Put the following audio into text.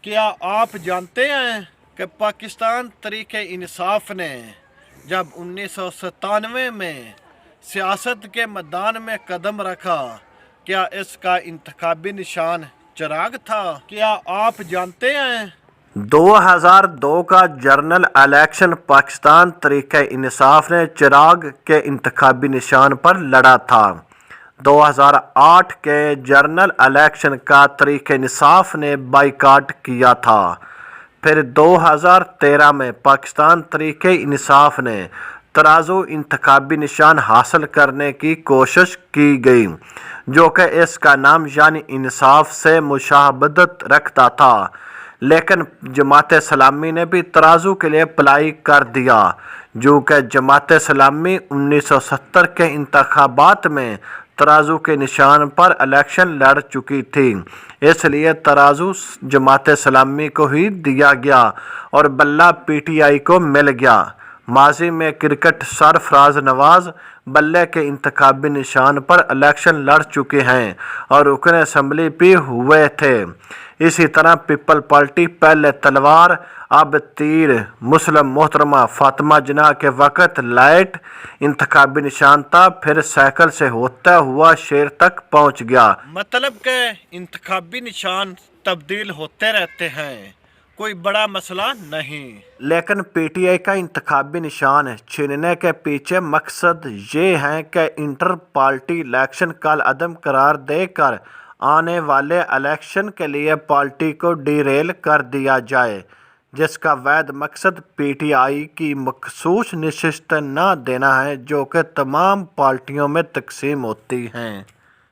क्या आप जानते हैं कि पाकिस्तान तहरीक इंसाफ ने जब 1997 में सियासत के मैदान में कदम रखा, क्या इसका इंतखाबी निशान चिराग था? क्या आप जानते हैं 2002 का जनरल इलेक्शन पाकिस्तान तहरीक इंसाफ ने चिराग के इंतखाबी निशान पर लड़ा था। 2008 के जनरल इलेक्शन का तहरीक इंसाफ ने बाइकाट किया था। फिर 2013 में पाकिस्तान तहरीक इंसाफ ने तराजू इंतखाबी निशान हासिल करने की कोशिश की गई, जो कि इसका नाम यानी इंसाफ से मुशाबहत रखता था, लेकिन जमात इस्लामी ने भी तराजू के लिए अप्लाई कर दिया, जो कि जमात इस्लामी 1970 के इंतखाबात में तराजू के निशान पर इलेक्शन लड़ चुकी थी, इसलिए तराजू जमात इस्लामी को ही दिया गया और बल्ला पीटीआई को मिल गया। माजी में क्रिकेट सरफराज नवाज बल्ले के इंतखाबी निशान पर इलेक्शन लड़ चुके हैं और रुकन असम्बली भी हुए थे। इसी तरह पीपल पार्टी पहले तलवार अब तीर मुस्लिम मोहतरमा फातिमा जिन्ना के वक़्त लाइट इंतखाबी निशान था, फिर साइकिल से होता हुआ शेर तक पहुंच गया। मतलब के इंतखाबी निशान तब्दील होते रहते हैं, कोई बड़ा मसला नहीं। लेकिन पीटीआई का इंतखाबी निशान छीनने के पीछे मकसद ये है कि इंटर पार्टी इलेक्शन कल अदम करार देकर आने वाले इलेक्शन के लिए पार्टी को डिरेल कर दिया जाए, जिसका वैध मकसद पीटीआई की मखसूस नशिस्त न देना है, जो कि तमाम पार्टियों में तकसीम होती हैं।